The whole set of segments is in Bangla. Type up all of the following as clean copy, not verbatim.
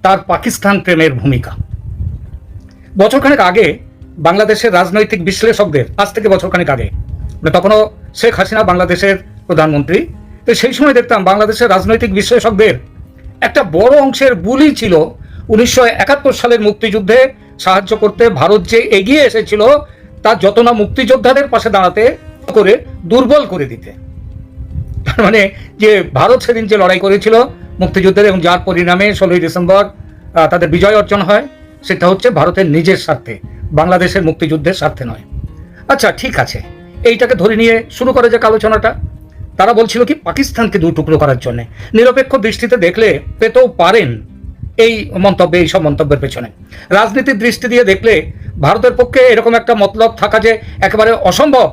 তার পাকিস্তান প্রেমের ভূমিকা। বছরখানেক আগে বাংলাদেশের রাজনৈতিক বিশ্লেষকদের, আজ থেকে বছরখানেক আগে, তখনও শেখ হাসিনা বাংলাদেশের প্রধানমন্ত্রী, তো সেই সময় দেখতাম বাংলাদেশের রাজনৈতিক বিশ্লেষকদের একটা বড় অংশের বুলি ছিল 1971 সালের মুক্তিযুদ্ধে সাহায্য করতে ভারত যে এগিয়ে এসেছিল তার যত না মুক্তিযোদ্ধাদের পাশে দাঁড়াতে করে দুর্বল করে দিতে। তার মানে যে ভারত সেদিন যে লড়াই করেছিল মুক্তিযুদ্ধের এবং যার পরিণামে 16ই ডিসেম্বর তাদের বিজয় অর্জন হয়, সেটা হচ্ছে ভারতের নিজের স্বার্থে, বাংলাদেশের মুক্তিযুদ্ধের স্বার্থে নয়। আচ্ছা, ঠিক আছে, এইটাকে ধরে নিয়ে শুরু করে যাক আলোচনাটা। তারা বলছিল কি পাকিস্তানকে দু টুকরো করার জন্য। নিরপেক্ষ দৃষ্টিতে দেখলে পেতেও পারেন এই মন্তব্যে, এই সব মন্তব্যের পেছনে। রাজনীতির দৃষ্টি দিয়ে দেখলে ভারতের পক্ষে এরকম একটা মতলব থাকা যে একেবারে অসম্ভব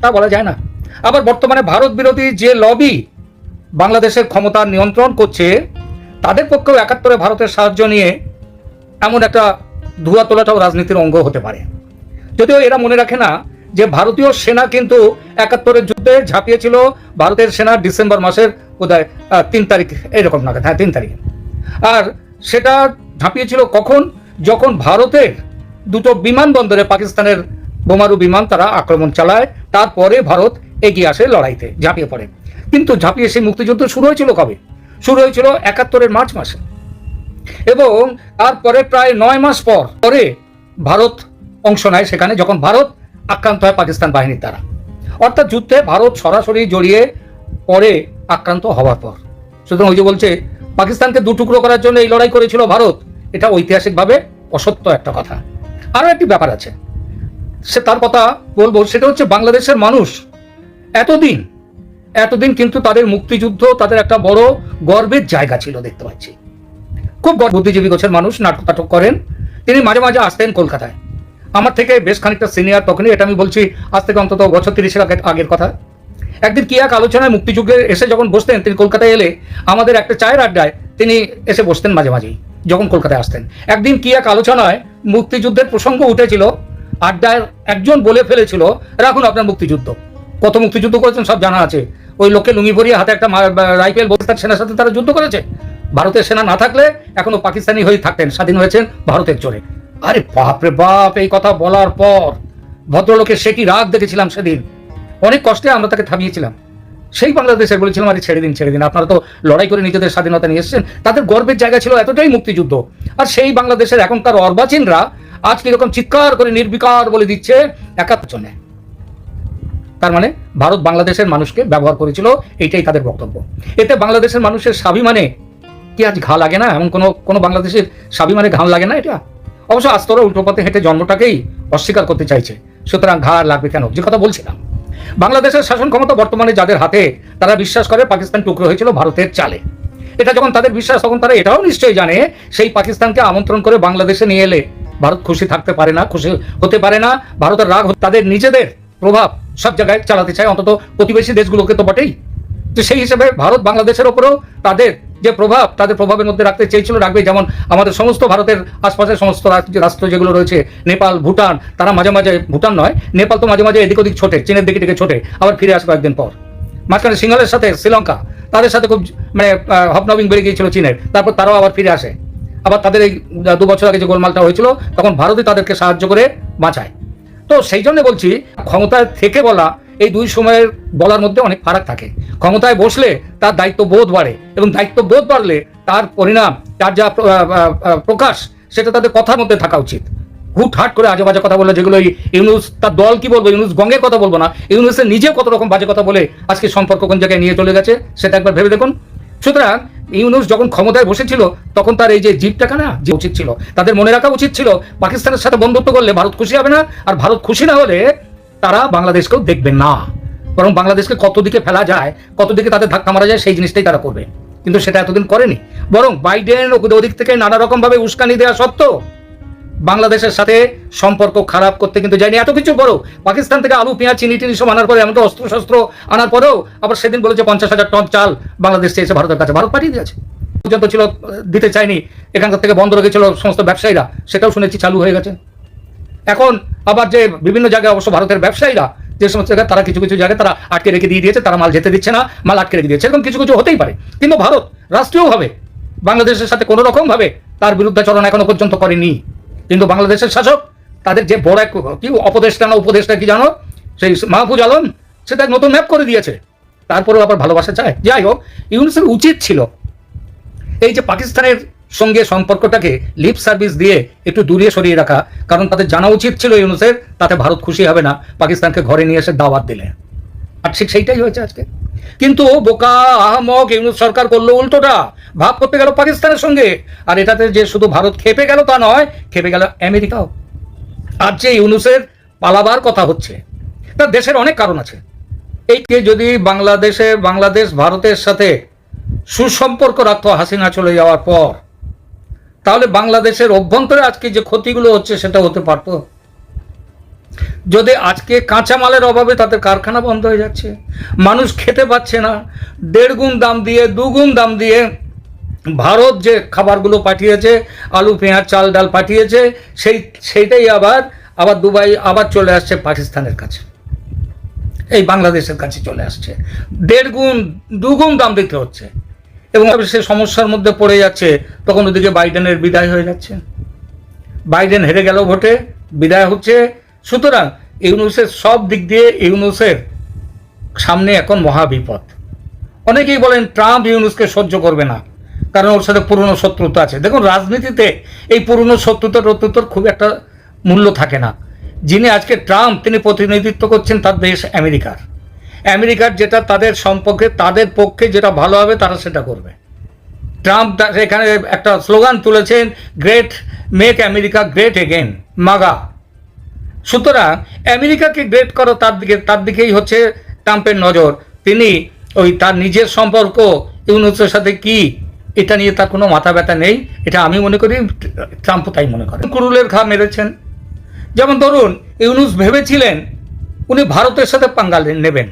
তা বলা যায় না। আবার বর্তমানে ভারত বিরোধী যে লবি বাংলাদেশের ক্ষমতা নিয়ন্ত্রণ করছে, তাদের পক্ষেও 71-এ ভারতের সাহায্য নিয়ে এমন একটা ধোঁয়া তোলাটাও রাজনীতির অঙ্গ হতে পারে। যদিও এরা মনে রাখে না যে ভারতীয় সেনা কিন্তু 71-এর যুদ্ধে ঝাঁপিয়েছিল ভারতের সেনা ডিসেম্বর মাসের বোধহয় 3 তারিখ এরকম নাগাদ, হ্যাঁ 3 তারিখে। আর সেটা ঝাঁপিয়েছিল কখন? যখন ভারতের দুটো বিমানবন্দরে পাকিস্তানের বোমারু বিমান তারা আক্রমণ চালায়, তারপরে ভারত এগিয়ে আসে লড়াইতে, ঝাঁপিয়ে পড়ে। কিন্তু ঝাঁপিয়ে সেই মুক্তিযুদ্ধ শুরু হয়েছিল কবে? শুরু হয়েছিল 71-এর মার্চ মাসে, এবং তারপরে প্রায় 9 মাস পরে ভারত অংশ নেয় সেখানে, যখন ভারত আক্রান্ত হয় পাকিস্তান বাহিনীর দ্বারা। অর্থাৎ যুদ্ধে ভারত সরাসরি জড়িয়ে পড়ে আক্রান্ত হওয়ার পর। সুতরাং ওই যে বলছে পাকিস্তানকে দু টুকরো করার জন্য এই লড়াই করেছিল ভারত, এটা ঐতিহাসিকভাবে অসত্য একটা কথা। আরও একটি ব্যাপার আছে, সে তার কথা বলবো, সেটা হচ্ছে বাংলাদেশের মানুষ এতদিন কিন্তু তাদের মুক্তিযুদ্ধ তাদের একটা বড় গর্বের জায়গা ছিল, দেখতে পাচ্ছি। খুব বুদ্ধিজীবী গোছের মানুষ, নাটক করেন। তিনি মাঝে মাঝে আসতেন কলকাতায়, আমার থেকে বেশ খানিকটা সিনিয়র তখনই, এটা আমি বলছি আজ থেকে অন্তত বছর 30 আগের কথা। একদিন কি এক আলোচনায় মুক্তিযুদ্ধে এসে যখন বসতেন, তিনি কলকাতায় এলে আমাদের একটা চায়ের আড্ডায় তিনি এসে বসতেন মাঝে মাঝেই যখন কলকাতায় আসতেন। একদিন কি এক আলোচনায় মুক্তিযুদ্ধের প্রসঙ্গ উঠেছিল, আড্ডায় একজন বলে ফেলেছিল, রাখুন আপনার মুক্তিযুদ্ধ, কত মুক্তিযুদ্ধ করেছেন সব জানা আছে। ওই লোককে লুঙ্গি পরিয়ে হাতে একটা রাইফেল বসে তার সেনার সাথে তারা যুদ্ধ করেছে। ভারতের সেনা না থাকলে এখনো পাকিস্তানি হয়ে থাকতেন, স্বাধীন হয়েছেন ভারতের জোরে। আরে বাপরে বাপ, এই কথা বলার পর ভদ্রলোকের সে কি রাগ দেখেছিলাম সেদিন। অনেক কষ্টে আমরা তাকে থামিয়েছিলাম। সেই বাংলাদেশের বলেছিলাম, আরে ছেড়ে দিন, আপনারা তো লড়াই করে নিজেদের স্বাধীনতা নিয়ে এসেছেন। তাদের গর্বের জায়গা ছিল এতটাই মুক্তিযুদ্ধ। আর সেই বাংলাদেশের এখনকার অর্বাচীনরা আজ কিরকম চিৎকার করে নির্বিকার বলে দিচ্ছে 71 জনে। তার মানে ভারত বাংলাদেশের মানুষকে ব্যবহার করেছিল, এইটাই তাদের বক্তব্য। এতে বাংলাদেশের মানুষের স্বাভিমানে কি আজ ঘা লাগে না? এমন কোনো বাংলাদেশের স্বাভিমানে ঘাম লাগে না? এটা অবশ্য আজ তোরা উল্টো পথে হেঁটে জন্মটাকেই অস্বীকার করতে চাইছে, সুতরাং ঘা লাগবে কেন? যে কথা বলছিলাম, বাংলাদেশের শাসন ক্ষমতা বর্তমানে যাদের হাতে, তারা বিশ্বাস করে পাকিস্তান টুকরো হয়েছিল ভারতের চালে। এটা যখন তাদের বিশ্বাস, তখন তারা এটাও নিশ্চয়ই জানে সেই পাকিস্তানকে আমন্ত্রণ করে বাংলাদেশে নিয়ে এলে ভারত খুশি থাকতে পারে না, খুশি হতে পারে না। ভারতের রাগ তাদের নিজেদের প্রভাব সব জায়গায় চালাতে চায়, অন্তত প্রতিবেশী দেশগুলোকে তো বটেই। তো সেই হিসেবে ভারত বাংলাদেশের ওপরেও তাদের যে প্রভাব, তাদের প্রভাবের মধ্যে রাখতে চেয়েছিল, রাখবে। যেমন আমাদের সমস্ত ভারতের আশপাশের সমস্ত রাষ্ট্র যেগুলো রয়েছে, নেপাল, ভুটান, তারা মাঝে মাঝে, ভুটান নয়, নেপাল তো মাঝে মাঝে এদিক ওদিক ছোটে, চীনের দিকে দিকে ছোটে, আবার ফিরে আসবে একদিন পর। মাঝখানে সিঙ্গালের সাথে শ্রীলঙ্কা, তাদের সাথে খুব মানে হপনবিং বেড়ে গিয়েছিল চীনের, তারপর তারাও আবার ফিরে আসে। আবার তাদের এই 2 বছর আগে যে গোলমালটা হয়েছিল, তখন ভারতই তাদেরকে সাহায্য করে বাঁচায়। তো সেই জন্য বলছি, ক্ষমতায় থেকে বলা, এই দুই সময়ের বলার মধ্যে অনেক ফারাক থাকে। ক্ষমতায় বসলে তার দায়িত্ববোধ বাড়ে, এবং দায়িত্ববোধ বাড়লে তার পরিণাম, তার যা প্রকাশ, সেটা তাদের কথার মধ্যে থাকা উচিত। হুটহাট করে আজে বাজে কথা বলে, যেগুলো ইউনুস, তার দল কি বলবো, ইউনুস গঙ্গের কথা বলবো না, ইউনুসের নিজে কত রকম বাজে কথা বলে আজকে সম্পর্ক কোন জায়গায় নিয়ে চলে গেছে, সেটা একবার ভেবে দেখুন। সুতরাং ইউনুস যখন ক্ষমতায় বসেছিল, তখন তার এই যে জিপটাকা না, যে উচিত ছিল, তাদের মনে রাখা উচিত ছিল, পাকিস্তানের সাথে বন্ধুত্ব করলে ভারত খুশি হবে না, আর ভারত খুশি না হলে তারা বাংলাদেশকেও দেখবে না, বরং বাংলাদেশকে কত দিকে ফেলা যায়, কত দিকে তাদের ধাক্কা মারা যায়, সেই জিনিসটাই তারা করবে। কিন্তু সেটা এতদিন করেনি, বরং বাইডেন ওদিক থেকে নানা রকম ভাবে উস্কানি দেওয়া সত্ত্বেও বাংলাদেশের সাথে সম্পর্ক খারাপ করতে কিন্তু যায়নি। এত কিছু বড়, পাকিস্তান থেকে আলু, পেঁয়াজ, চিনি টিনি সব আনার পরে, এমনকি অস্ত্র শস্ত্র আনার পরেও আবার সেদিন বলেছে 50,000 টন চাল বাংলাদেশ চেয়েছে ভারতের কাছে, ভারত পাঠিয়ে দিয়েছে। পর্যন্ত ছিল দিতে চায়নি, এখানকার থেকে বন্ধ রেখেছিল সমস্ত ব্যবসায়ীরা, সেটাও শুনেছি চালু হয়ে গেছে। এখন আবার যে বিভিন্ন জায়গায় অবশ্য ভারতের ব্যবসায়ীরা যে সমস্ত জায়গায়, তারা কিছু কিছু জায়গায় তারা আটকে রেখে দিয়ে দিয়েছে, তারা মাল যেতে দিচ্ছে না, মাল আটকে রেখে দিয়েছে, এরকম কিছু কিছু হতেই পারে। কিন্তু ভারত রাষ্ট্রীয়ভাবে বাংলাদেশের সাথে কোনো রকম ভাবে তার বিরুদ্ধাচরণ এখনো পর্যন্ত করেনি। কিন্তু বাংলাদেশের শাসক তাদের যে বড় এক কি উপদেষ্টা কি জানো, সেই মাহফুজ আলম, সেটা নতুন ম্যাপ করে দিয়েছে। তারপরেও আবার ভালোবাসা চায়। যাই হোক, ইউনূসের উচিত ছিল এই যে পাকিস্তানের সঙ্গে সম্পর্কটাকে লিপ সার্ভিস দিয়ে একটু দূরে সরিয়ে রাখা, কারণ তাদের জানা উচিত ছিল ইউনূসের তাতে ভারত খুশি হবে না পাকিস্তানকে ঘরে নিয়ে এসে দাওয়াত দিলে। আর ঠিক সেইটাই হয়েছে আজকে। কিন্তু বোকা আহমক ইউনূস সরকার করলো উল্টোটা, ভাব করতে গেল পাকিস্তানের সঙ্গে। আর এটাতে যে শুধু ভারত খেপে গেল তা নয়, খেপে গেল আমেরিকাও। আর যে ইউনূসের পালাবার কথা হচ্ছে, তার দেশের অনেক কারণ আছে। এইকে যদি বাংলাদেশ ভারতের সাথে সুসম্পর্ক রাখতো হাসিনা চলে যাওয়ার পর, তাহলে বাংলাদেশের অভ্যন্তরে আজকে যে ক্ষতিগুলো হচ্ছে সেটা হতে পারত। যদি আজকে কাঁচামালের অভাবে তাদের কারখানা বন্ধ হয়ে যাচ্ছে, মানুষ খেতে পাচ্ছে না, 1.5 গুণ দাম দিয়ে 2 গুণ দাম দিয়ে ভারত যে খাবারগুলো পাঠিয়েছে, আলু পেঁয়াজ চাল ডাল পাঠিয়েছে, সেইটাই আবার দুবাই আবার চলে আসছে পাকিস্তানের কাছে, এই বাংলাদেশের কাছে চলে আসছে। 1.5 গুণ 2 গুণ দাম দিতে হচ্ছে এবং সে সমস্যার মধ্যে পড়ে যাচ্ছে। তখন ওদিকে বাইডেনের বিদায় হয়ে যাচ্ছে, বাইডেন হেরে গেল ভোটে, বিদায় হচ্ছে। সুতরাং ইউনূসের সব দিক দিয়ে ইউনূসের সামনে এখন মহাবিপদ। অনেকেই বলেন ট্রাম্প ইউনূসকে সহ্য করবে না, কারণ ওর সাথে পুরনো শত্রুতা আছে। দেখুন, রাজনীতিতে এই পুরনো শত্রুতার খুব একটা মূল্য থাকে না। যিনি আজকে ট্রাম্প, তিনি প্রতিনিধিত্ব করছেন তার দেশ আমেরিকার যেটা তাদের সম্পর্কে, তাদের পক্ষে যেটা ভালো হবে তারা সেটা করবে। ট্রাম্প এখানে একটা স্লোগান তুলেছেন, great make America great again, MAGA. সুতরাং আমেরিকাকে গ্রেট করো, তার দিকেই হচ্ছে ট্রাম্পের নজর। তিনি তার নিজের সম্পর্ক ইউনূসের সাথে কি, এটা নিয়ে তার কোনো মাথা ব্যথা নেই। এটা আমি মনে করি, ট্রাম্পও তাই মনে করেন। কুরুলের ঘা মেরেছেন। যেমন ধরুন, ইউনূস ভেবেছিলেন উনি ভারতের সাথে পাঙ্গা নেবেন,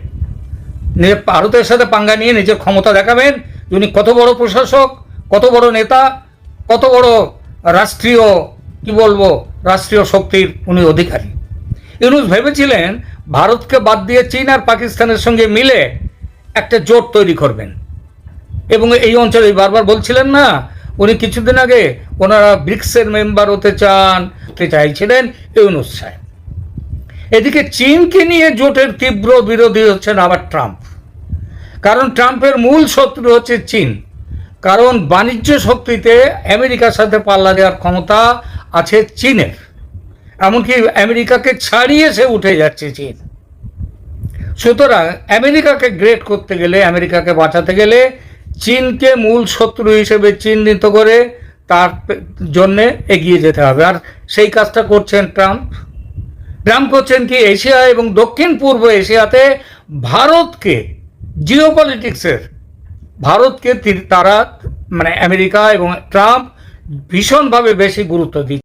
ভারতের সাথে পাঙ্গা নিয়ে নিজের ক্ষমতা দেখাবেন, উনি কত বড় প্রশাসক, কত বড় নেতা, কত বড় রাষ্ট্রীয় শক্তির উনি অধিকারী। ইউনূস ভেবেছিলেন ভারতকে বাদ দিয়ে চীন আর পাকিস্তানের সঙ্গে মিলে একটা জোট তৈরি করবেন এবং এই অঞ্চলে বারবার বলছিলেন না, উনি কিছুদিন আগে ওনারা ব্রিক্সের মেম্বার হতে চাইছিলেন ইউনূস সাহেব। এদিকে চীনকে নিয়ে জোটের তীব্র বিরোধী হচ্ছেন আবার ট্রাম্প, কারণ ট্রাম্পের মূল শত্রু হচ্ছে চীন। কারণ বাণিজ্য শক্তিতে আমেরিকার সাথে পাল্লা দেওয়ার ক্ষমতা আছে চীনের, এমনকি আমেরিকাকে ছাড়িয়ে সে উঠে যাচ্ছে চীন। সুতরাং আমেরিকাকে গ্রেট করতে গেলে, আমেরিকাকে বাঁচাতে গেলে চীনকে মূল শত্রু হিসেবে চিহ্নিত করে তার জন্যে এগিয়ে যেতে হবে। আর সেই কাজটা করছেন ট্রাম্প করছেন কি, এশিয়া এবং দক্ষিণ পূর্ব এশিয়াতে ভারতকে, জিওপলিটিক্সের ভারতকে তারা, মানে আমেরিকা এবং ট্রাম্প ভীষণভাবে বেশি গুরুত্ব দিচ্ছে।